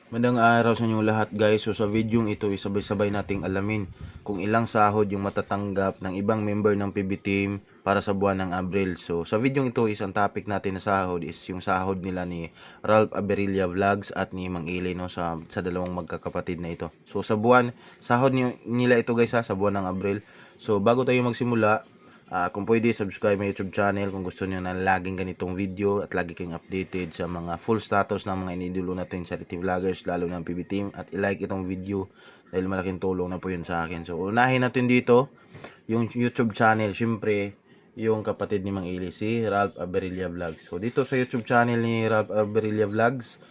Magandang araw sa inyong lahat guys. So sa video ito sabay-sabay nating alamin kung ilang sahod yung matatanggap ng ibang member ng PB Team para sa buwan ng Abril. So sa video ito isang topic natin na sahod is yung sahod nila ni Ralph Aberilla Vlogs at ni Mang Ili, no, sa dalawang magkakapatid na ito. So sa buwan, sahod nila ito guys sa buwan ng Abril. So bago tayo magsimula, kung pwede, subscribe my YouTube channel kung gusto niyo na laging ganitong video at lagi kayong updated sa mga full status ng mga inidulo natin charity vloggers, lalo ng PB Team, at ilike itong video dahil malaking tulong na po yun sa akin. So unahin natin dito yung YouTube channel, syempre yung kapatid ni Mang Ili, si Ralph Aberilla Vlogs. So dito sa YouTube channel ni Ralph Aberilla Vlogs,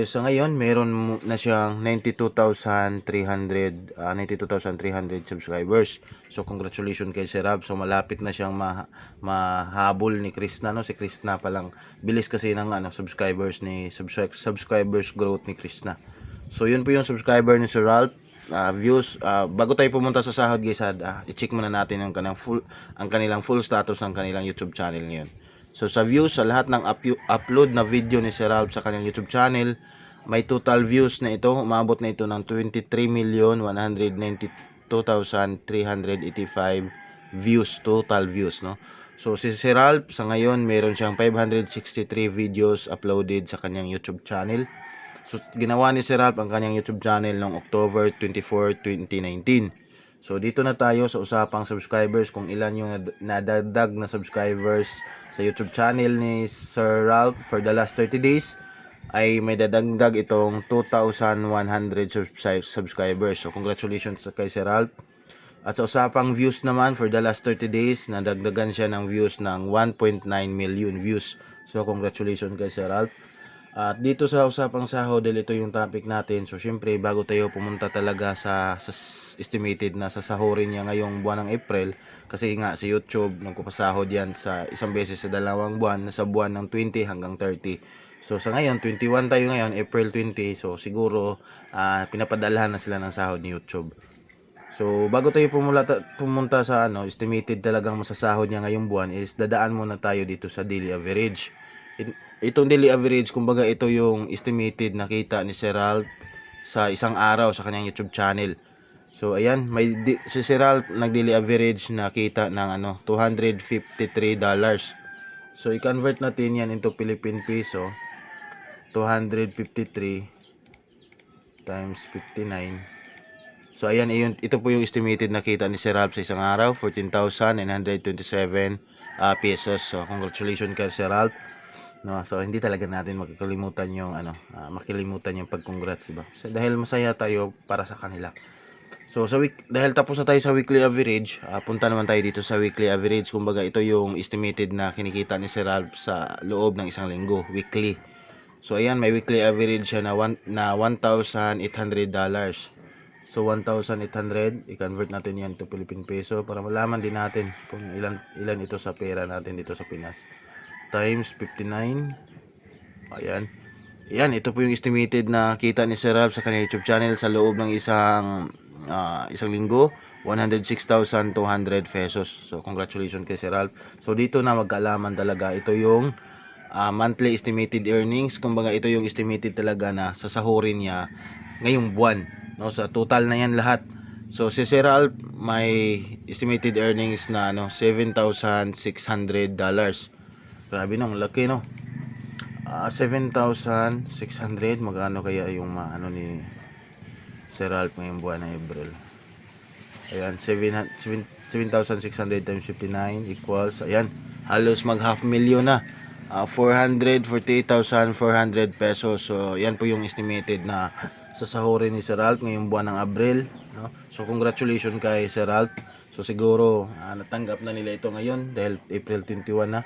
sa ngayon meron na siyang 92,300 subscribers. So congratulations kay Sir Rab. So malapit na siyang mahabol ni Krishna, no. Si Krishna pa lang, bilis kasi ng subscribers growth ni Krishna. So yun po yung subscriber ni Sir Ralph. Views, bago tayo pumunta sa sahod guys, i-check muna natin ang kanilang full status ng kanilang YouTube channel ngayon. So sa views, sa lahat ng upload na video ni Sir Ralph sa kanyang YouTube channel, may total views na ito, umabot na ito ng 23,192,385 views, total views, no. So si Sir Ralph sa ngayon meron siyang 563 videos uploaded sa kanyang YouTube channel. So ginawa ni Sir Ralph ang kanyang YouTube channel noong October 24, 2019. So dito na tayo sa usapang subscribers, kung ilan yung nadagdag na subscribers sa YouTube channel ni Sir Ralph for the last 30 days. Ay may dadagdag itong 2,100 subscribers. So congratulations kay Sir Ralph. At sa usapang views naman, for the last 30 days, nadagdagan siya ng views ng 1.9 million views. So congratulations kay Sir Ralph. At dito sa usapang sahod, dahil ito yung topic natin. So syempre bago tayo pumunta talaga sa estimated na sasahurin niya ngayong buwan ng April, kasi nga si YouTube nagpapasahod yan sa isang beses sa dalawang buwan, sa buwan ng 20 hanggang 30. So sa ngayon 21 tayo ngayon, April 20. So siguro pinapadalahan na sila ng sahod ni YouTube. So bago tayo pumunta sa estimated talagang masasahod niya ngayong buwan, is dadaan muna tayo dito sa daily average. Itong daily average, kumbaga ito yung estimated na kita ni Sir Ralph sa isang araw sa kanyang YouTube channel. So ayan, si Sir Ralph nag daily average na kita ng $253. So i-convert natin yan into Philippine peso. 253 times 59. So ayan, ito po yung estimated na kita ni Sir Ralph sa isang araw, 14,927 pesos. So congratulations kay Sir Ralph. No, so hindi talaga natin makikalimutan yung makilimutan yung pag-congrats, diba? So, dahil masaya tayo para sa kanila. So dahil tapos na tayo sa weekly average, punta naman tayo dito sa weekly average. Kumbaga ito yung estimated na kinikita ni Sir Ralph sa loob ng isang linggo, weekly. So ayan, may weekly average siya na $1,800. So 1,800, i-convert natin yan to Philippine peso para malaman din natin kung ilan ito sa pera natin dito sa Pinas. Times 59. Ayan. Ayan, ito po yung estimated na kita ni Sir Ralph sa kanyang YouTube channel sa loob ng isang linggo, 106,200 pesos. So congratulations kay Sir Ralph. So dito na magkaalaman talaga, ito yung monthly estimated earnings. Kumbaga ito yung estimated talaga na sasahurin niya ngayong buwan, no? Sa total na yan lahat. So si Sir Ralph may estimated earnings na $7,600. Grabe, no, laki, no. 7,600, magkano kaya yung ni Sir Ralph ngayong buwan ng April? Ayan, 7,600 times 59 equals, ayan, halos mag half million na. 448,400 pesos. So yan po yung estimated na sasahurin ni Sir Ralph ngayong buwan ng Abril, no? So congratulations kay Sir Ralph. So siguro natanggap na nila ito ngayon dahil April 21 na.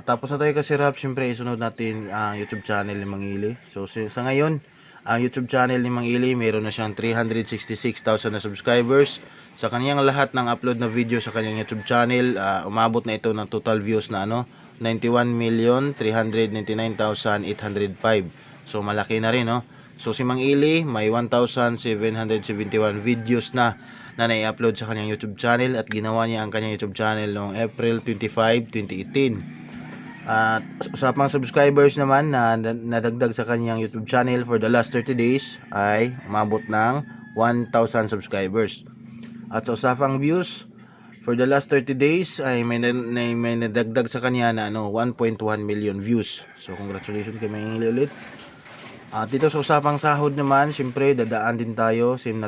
Tapos na tayo kasi Ralph, syempre isunod natin ang YouTube channel ni Mang Ili. So sa ngayon, ang YouTube channel ni Mang Ili, meron na siyang 366,000 na subscribers. Sa kanyang lahat ng upload na video sa kanyang YouTube channel, umabot na ito ng total views na 91,399,805. So malaki na rin, no? So si Mang Ili may 1,771 videos na nai-upload sa kanyang YouTube channel, at ginawa niya ang kanyang YouTube channel noong April 25, 2018. At sa pang subscribers naman na nadagdag sa kanyang YouTube channel for the last 30 days ay umabot ng 1,000 subscribers. At sa usapang views, for the last 30 days ay may nadagdag sa kanya na 1.1 million views. So congratulations kay Maingili ulit. At dito sa usapang sahod naman, syempre dadaan din tayo, same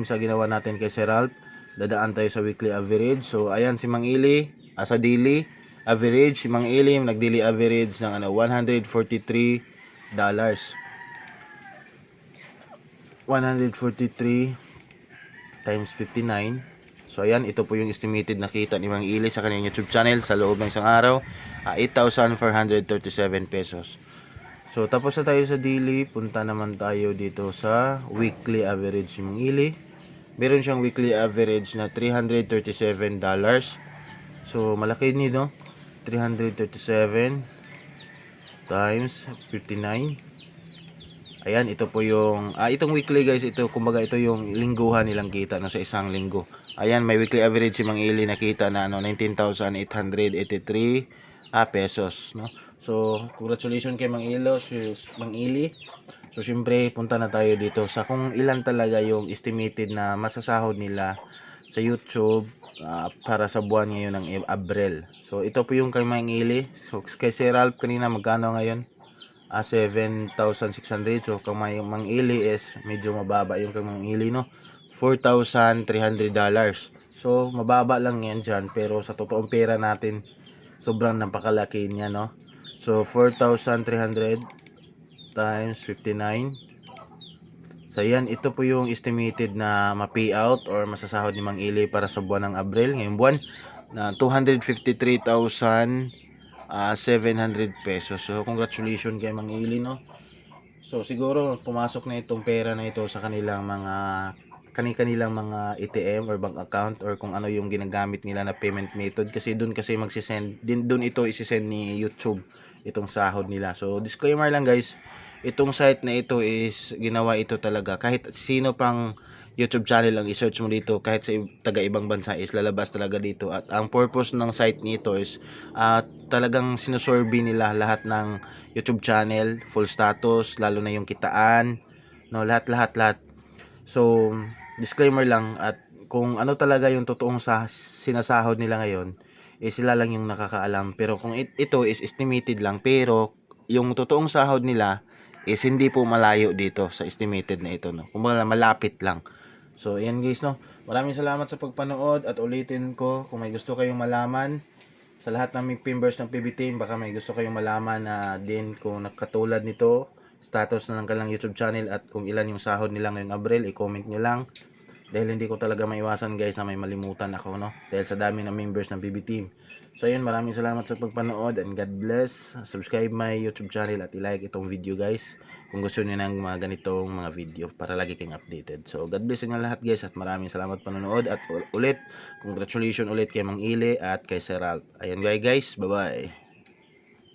sa ginawa natin kay Sir Ralph. Dadaan tayo sa weekly average. So ayan si Mang Ili, sa daily average, si Mang Ili nag-daily average ng $143. 143 times 59. So ayan, ito po yung estimated na kita ni Mang Ili sa kanyang YouTube channel sa loob ng isang araw, 8,437 pesos. So tapos na tayo sa daily, punta naman tayo dito sa weekly average ni Mang Ili. Meron siyang weekly average na $337. So malaki nito, 337 times 59. Ayan, ito po yung itong weekly guys, ito kumbaga ito yung lingguhan nilang kita sa isang linggo. Ayan, may weekly average si Mang Ili nakita na 19,883 pesos, no. So congratulations kay Mang Ili. So syempre punta na tayo dito sa kung ilan talaga yung estimated na masasahod nila sa YouTube para sa buwan ngayon ng Abril. So ito po yung kay Mang Ili. So kay Sir Ralph kanina magkano ngayon? 7,600. So kung may Mang Ili is medyo mababa yung kay Mang Ili, no, $4,300. So mababa lang yan dyan, pero sa totoong pera natin sobrang napakalaki niya, no. So 4,300 times 59. So yan, ito po yung estimated na ma-payout or masasahod ni Mang Ili para sa buwan ng Abril ngayong buwan na 253,700 pesos. So congratulations kay Mang Ili, no. So siguro pumasok na itong pera na ito sa kanilang mga mga ATM or bank account or kung ano yung ginagamit nila na payment method, kasi doon kasi magsisend din, doon ito isisend ni YouTube itong sahod nila. So disclaimer lang guys, itong site na ito is ginawa ito talaga kahit sino pang YouTube channel ang i-search mo dito, kahit sa taga ibang bansa is lalabas talaga dito. At ang purpose ng site nito is talagang sinusurvey nila lahat ng YouTube channel, full status, lalo na yung kitaan, no, lahat. So disclaimer lang, at kung ano talaga yung totoong sinasahod nila ngayon sila lang yung nakakaalam. Pero kung ito is estimated lang, pero yung totoong sahod nila is hindi po malayo dito sa estimated na ito, no. Kumbaga malapit lang. So ayan guys, no. Maraming salamat sa pagpanood, at ulitin ko, kung may gusto kayong malaman sa lahat ng members ng PB Team, baka may gusto kayong malaman na din kung nakatulad nito, status na ng kanilang YouTube channel at kung ilan yung sahod nila ngayong Abril, i-comment nyo lang. Dahil hindi ko talaga maiwasan guys na may malimutan ako, no, dahil sa dami ng members ng PB Team. So ayun, maraming salamat sa pagpanood and God bless. Subscribe my YouTube channel at i-like itong video guys kung gusto niyo ng mga ganitong mga video para lagi kayong updated. So God bless inyo lahat guys, at maraming salamat panonood, at ulit congratulations ulit kay Mang Ili at kay Sir Ralph. Ayan guys, bye bye.